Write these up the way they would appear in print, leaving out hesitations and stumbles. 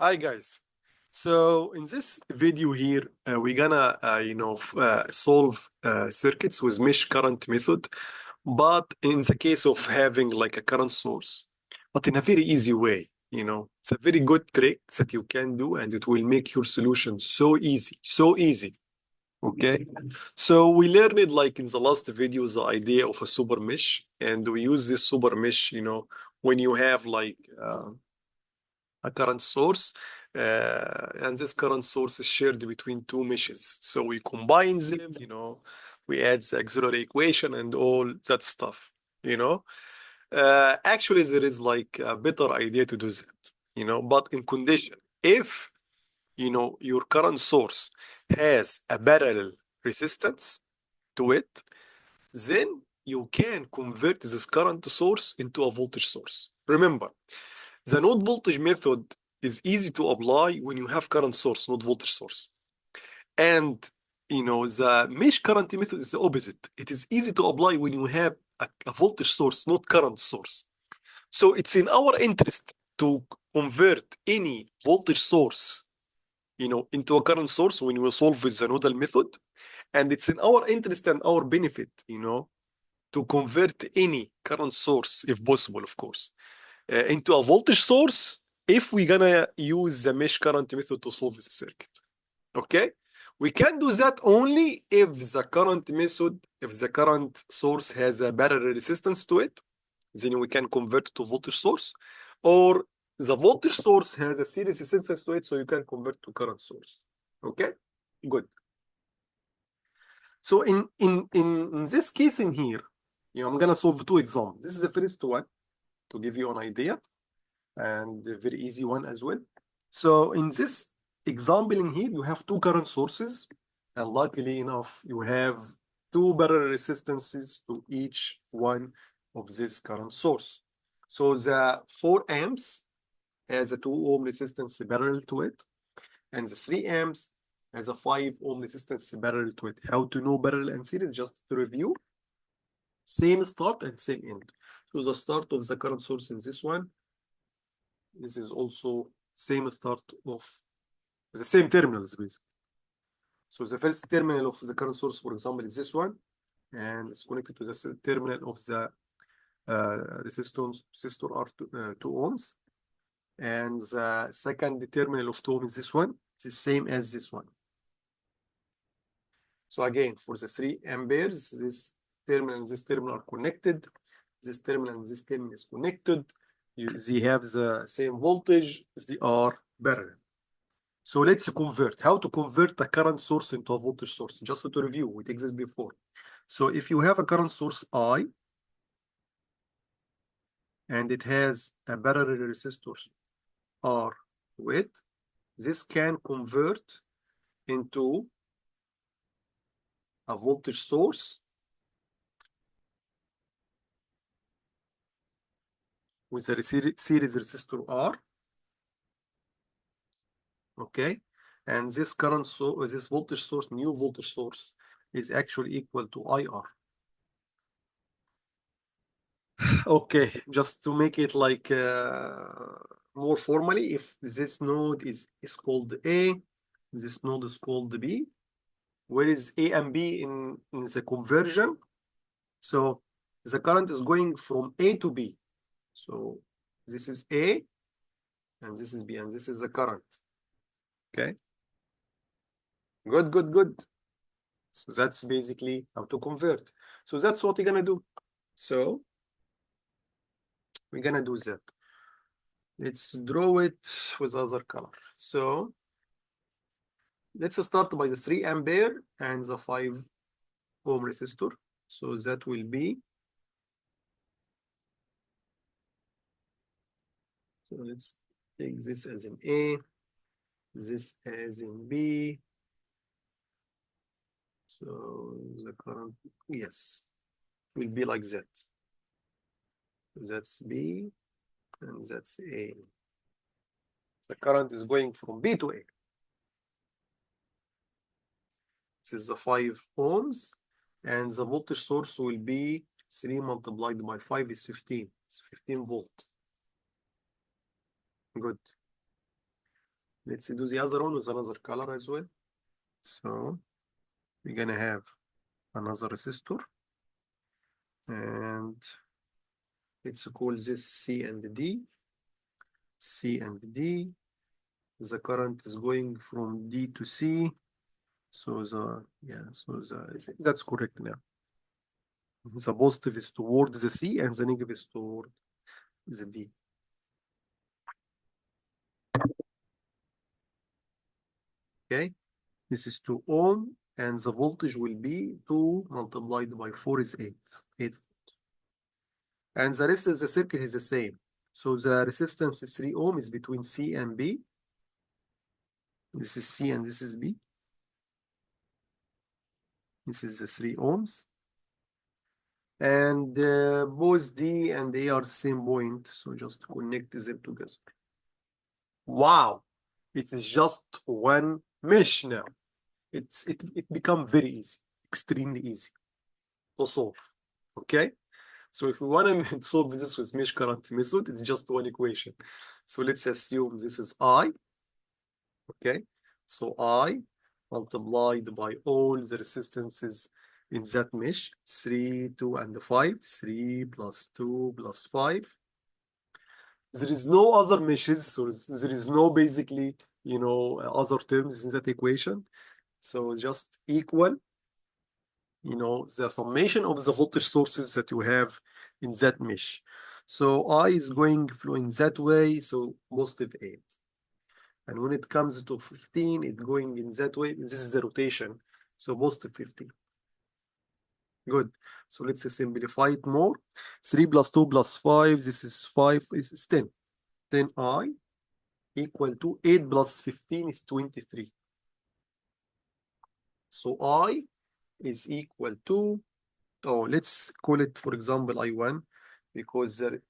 Hi guys. So in this video here, we're gonna solve circuits with mesh current method, but in the case of having like a current source, but in a very easy way. It's a very good trick that you can do, and it will make your solution so easy, so easy. Okay. So we learned it like in the last video, the idea of a super mesh, and we use this super mesh, when you have like a current source, and this current source is shared between two meshes. So we combine them, we add the auxiliary equation and all that stuff, you know. Actually, there is like a better idea to do that, but in condition, if, your current source has a parallel resistance to it, then you can convert this current source into a voltage source. Remember, the node voltage method is easy to apply when you have current source, not voltage source. And the mesh current method is the opposite. It is easy to apply when you have a voltage source, not current source. So it's in our interest to convert any voltage source, into a current source when we solve with the nodal method. And it's in our interest and our benefit, to convert any current source, if possible, of course, into a voltage source if we're gonna use the mesh current method to solve the circuit. Okay? We can do that only if the current source has a parallel resistance to it, then we can convert it to voltage source, or the voltage source has a series resistance to it, so you can convert to current source. Okay? Good. So in this case in here, I'm gonna solve two examples. This is the first one to give you an idea, and a very easy one as well. So in this example in here, you have two current sources, and luckily enough, you have two parallel resistances to each one of this current source. So the 4 amps has a 2 ohm resistance parallel to it, and the 3 amps has a 5 ohm resistance parallel to it. How to know parallel and series? Just to review, same start and same end. So the start of the current source in this one, this is also same start of the same terminals basically. So the first terminal of the current source, for example, is this one, and it's connected to the terminal of the resistor R2, 2 ohms. And the second terminal of 2 ohms is this one. It's the same as this one. So again, for the 3 amperes, this terminal and this terminal are connected. This terminal and this terminal is connected. They have the same voltage. They are parallel. So let's convert. How to convert a current source into a voltage source? Just to review, we did this before. So if you have a current source I, and it has a parallel resistor R with, this can convert into a voltage source with a series resistor R. Okay, and this current source, this voltage source, new voltage source, is actually equal to IR. Okay, just to make it like more formally, if this node is called A, this node is called B. Where is A and B in the conversion? So the current is going from A to B. So this is A, and this is B, and this is the current. Okay. Good, good, good. So that's basically how to convert. So that's what we're gonna do. So we're gonna do that. Let's draw it with other color. So let's start by the 3 ampere and the 5 ohm resistor. So that will be, so let's take this as in A, this as in B. So the current, yes, will be like that. That's B and that's A. The current is going from B to A. This is the 5 ohms, and the voltage source will be 3 multiplied by 5 is 15. It's 15 volt. Good. Let's do the other one with another color as well. So we're gonna have another resistor, and let's call this C and D. C and D. The current is going from D to C. So that's correct now. The positive is toward the C and the negative is toward the D. Okay, this is 2 ohm, and the voltage will be 2 multiplied by 4 is 8. 8. And the rest of the circuit is the same. So the resistance is 3 ohm is between C and B. This is C and this is B. This is the 3 ohms. And both D and A are the same point. So just connect them together. Wow, it is just one mesh now. It become very easy, extremely easy to solve. Okay, so if we want to solve this with mesh current method, it's just one equation. So let's assume this is I. Okay, so I multiplied by all the resistances in that mesh, 3, 2, and 5, 3 plus 2 plus 5. There is no other meshes, so there is no basically, other terms in that equation. So just equal, the summation of the voltage sources that you have in that mesh. So I is going flowing that way, so positive 8. And when it comes to 15, it's going in that way. This is the rotation, so positive 15. Good. So let's simplify it more. 3 plus 2 plus 5, this is 5, is 10. Then I equal to 8 plus 15 is 23. So I is equal to, let's call it, for example, I1, because the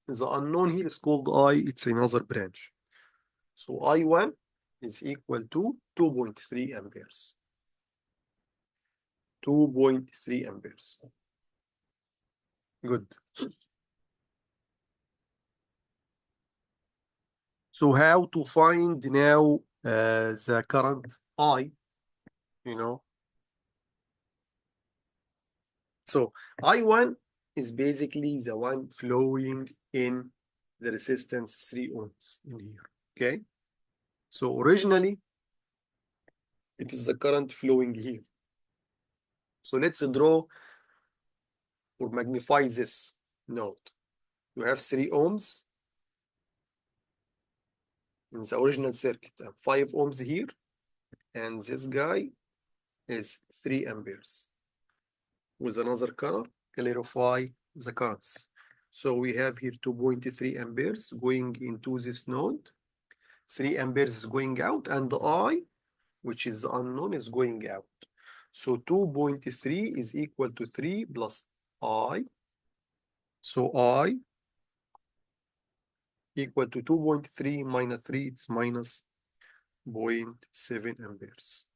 unknown here is called I, it's another branch. So I1 is equal to 2.3 amperes. 2.3 amperes. Good. So how to find now the current I, So I1 is basically the one flowing in the resistance 3 ohms in here, okay? So originally, it is the current flowing here. So let's draw or magnify this node. You have 3 ohms in the original circuit, and 5 ohms here, and this guy is 3 amperes. With another color, clarify the currents. So we have here 2.3 amperes going into this node, 3 amperes is going out, and the I, which is unknown, is going out. So 2.3 is equal to 3 plus I. So I equal to 2.3 minus 3, it's minus 0.7 amperes.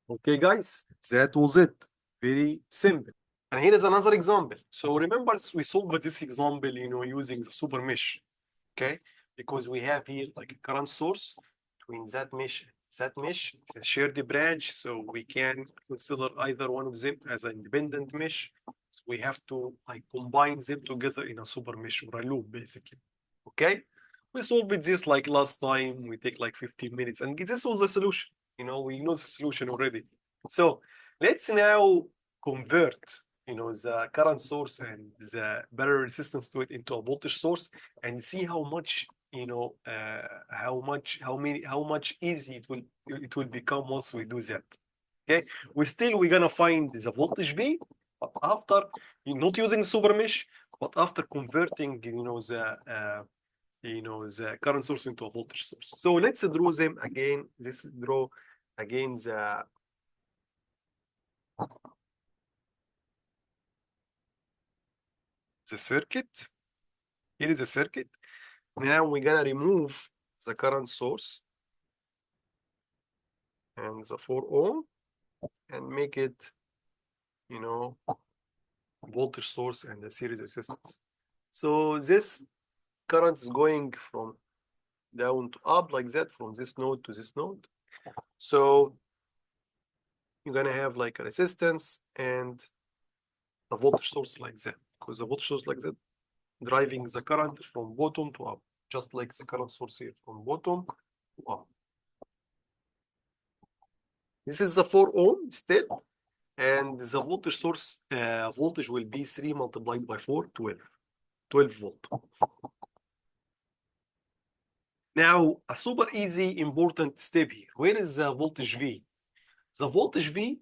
Okay, guys, that was it. Very simple. And here is another example. So remember, we solved this example, using the super mesh. Okay, because we have here like a current source between that mesh, it's a shared branch, so we can consider either one of them as an independent mesh. So we have to like combine them together in a super mesh or a loop, basically. Okay, we solved this like last time. We take like 15 minutes, and this was the solution. We know the solution already. So let's now convert, the current source and the barrier resistance to it into a voltage source, and see how much, how much easy it will become once we do that. Okay, we're gonna find the voltage V, but after not using the super mesh, but after converting, the current source into a voltage source. So let's draw them again. Let's draw again the circuit. Here is the circuit. Now we're gonna remove the current source and the 4 ohm and make it, voltage source and the series resistance. So this current is going from down to up like that, from this node to this node. So you're gonna have like a resistance and a voltage source like that, because the voltage source like that driving the current from bottom to up, just like the current source here from bottom to up. This is the 4 ohm step, and the voltage source voltage will be 3 multiplied by 4, 12 volt. Now, a super easy important step here. Where is the voltage V? The voltage V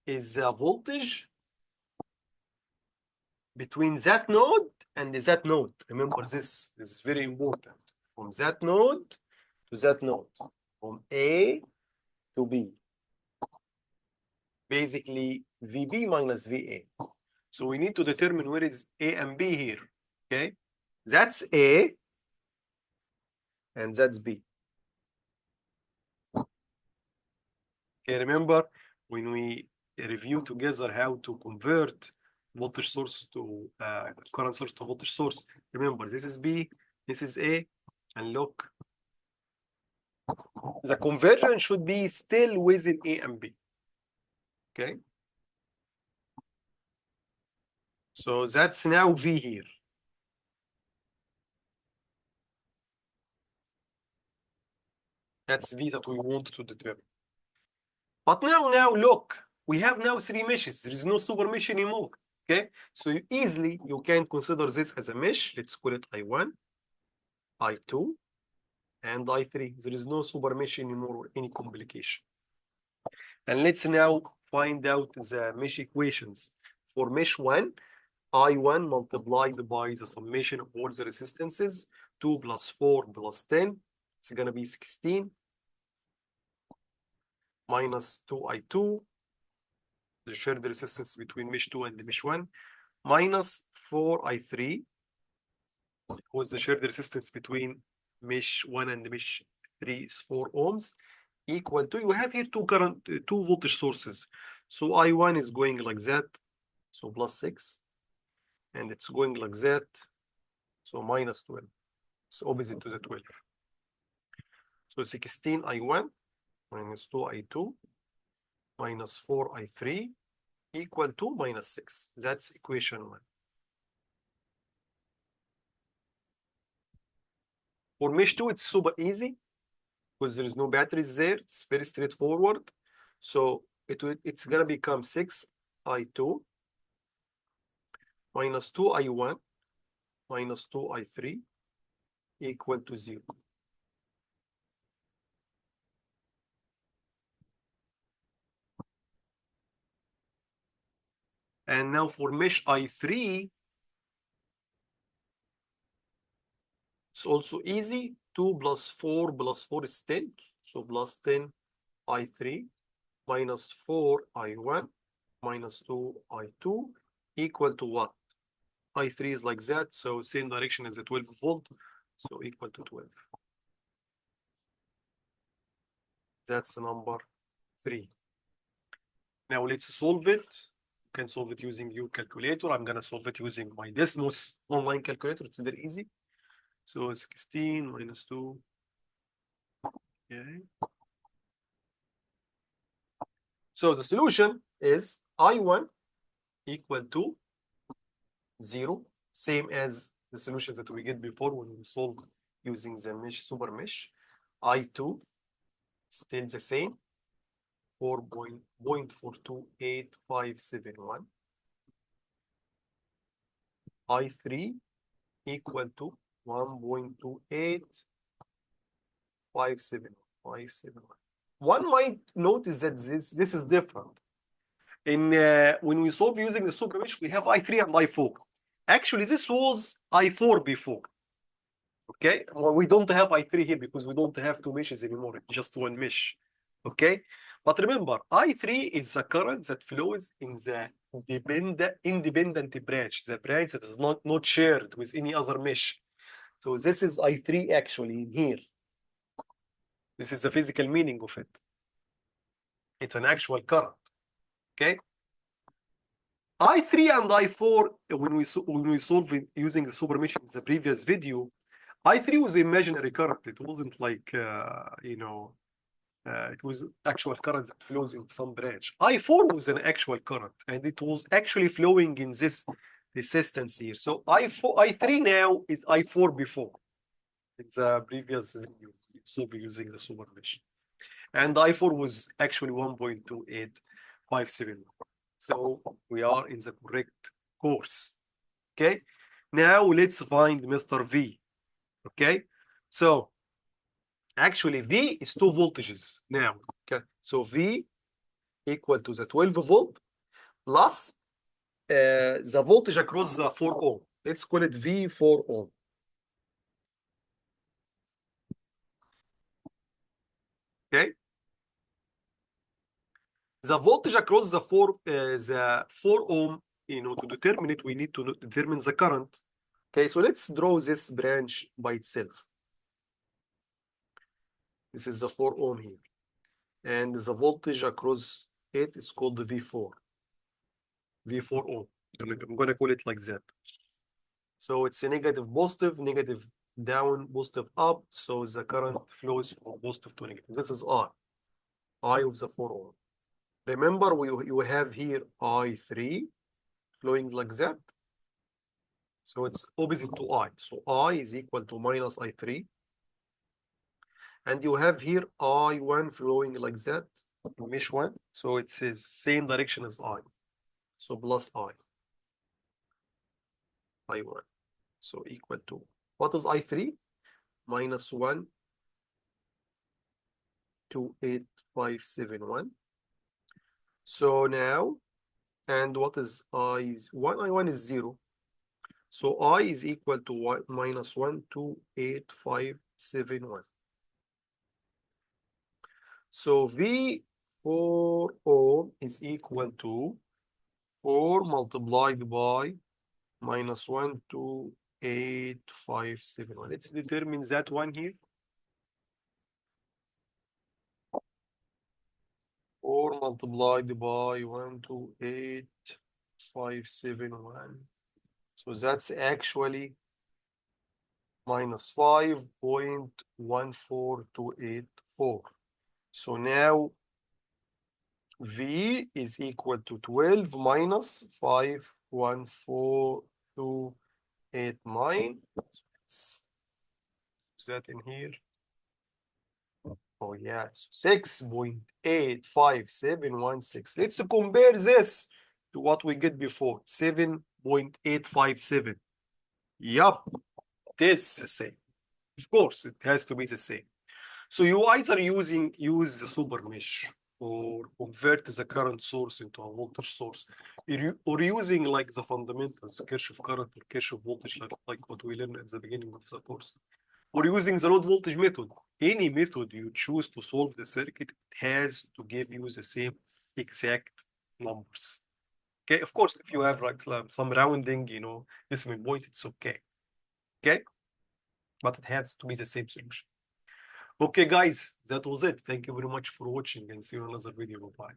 is the voltage between that node and that node. Remember this is very important. From that node to that node, from A to B. Basically, VB minus VA. So we need to determine where is A and B here. Okay, that's A and that's B. Okay, remember when we review together how to convert voltage source to current source to voltage source. Remember, this is B, this is A, and look, the conversion should be still within A and B. Okay, so that's now V here. That's V that we want to determine. But now look, we have now 3 meshes. There is no super mesh anymore. Okay, so you can consider this as a mesh. Let's call it I1, I2, and I3. There is no super mesh anymore or any complication. And let's now find out the mesh equations. For mesh 1, I1 multiplied by the summation of all the resistances, 2 plus 4 plus 10, it's going to be 16, minus 2I2, the shared resistance between mesh 2 and mesh 1, minus 4I3, was the shared resistance between mesh 1 and mesh 3 is 4 ohms, equal to, you have here two voltage sources. So I1 is going like that, so plus 6, and it's going like that, so minus 12. It's opposite to the 12. So 16 I1 minus 2 I2 minus 4 I3 equal to minus 6. That's equation 1. For mesh 2, it's super easy because there is no batteries there. It's very straightforward. So it's going to become 6 I2 minus 2 I1 minus 2 I3 equal to 0. And now for mesh I3, it's also easy. 2 plus 4 plus 4 is 10. So plus 10 I3 minus 4 I1 minus 2 I2 equal to what? I3 is like that, so same direction as the 12 volt, so equal to 12. That's number 3. Now let's solve it. You can solve it using your calculator. I'm gonna solve it using my Desmos online calculator. It's very easy. So 16 minus 2. Okay. So the solution is I1 equal to 0, same as the solutions that we get before when we solve using the mesh, super mesh. I2 still the same, 4.42851. I3 equal to 1.28571. One might notice that this is different. When we solve using the super mesh, we have I3 and I4. Actually, this was I4 before. Okay, well, we don't have I3 here because we don't have 2 meshes anymore, just 1 mesh. Okay, but remember, I3 is the current that flows in the independent branch, the branch that is not shared with any other mesh. So this is I3 actually in here. This is the physical meaning of it. It's an actual current. Okay. I3 and I4, when we solve it using the super mesh in the previous video, I3 was imaginary current. It wasn't like it was actual current that flows in some branch. I4 was an actual current, and it was actually flowing in this resistance here. So I3 now is I4 before. It's a previous video, so we're using the super mesh. And I4 was actually 1.2857. So we are in the correct course. Okay. Now let's find Mr. V. Okay. So actually V is two voltages now. Okay. So V equal to the 12 volt plus the voltage across the 4 ohm. Let's call it V 4 ohm. Okay. The voltage across the 4 ohm, to determine it, we need to determine the current. Okay, so let's draw this branch by itself. This is the 4 ohm here. And the voltage across it is called the V4. V4 ohm. I'm going to call it like that. So it's a negative, positive, negative, down, positive, up. So the current flows from positive to negative. This is I of the 4 ohm. Remember, you have here I3 flowing like that. So it's opposite to I. So I is equal to minus I3. And you have here I1 flowing like that, mesh 1. So it says same direction as I. So plus I1. So equal to, what is I3? Minus 1, 28571. So now, and what is I1? I1 is 0. So I is equal to minus 1, 28571. So V4 ohm is equal to 4 multiplied by minus 1, 28571. Let's determine that one here. 4 multiplied by 128,571. So that's actually minus 5.14284. So now V is equal to 12 minus 514,289. Is that in here? Oh, yes, 6.85716. Let's compare this to what we get before, 7.857. Yup, it is the same. Of course, it has to be the same. So you either use the super mesh or convert the current source into a voltage source, or using like the fundamentals, Kirchhoff current or Kirchhoff voltage, like what we learned at the beginning of the course, or using the load voltage method. Any method you choose to solve the circuit, it has to give you the same exact numbers. Okay, of course, if you have like some rounding, decimal point, it's okay. Okay, but it has to be the same solution. Okay, guys, that was it. Thank you very much for watching and see you in another video. Bye.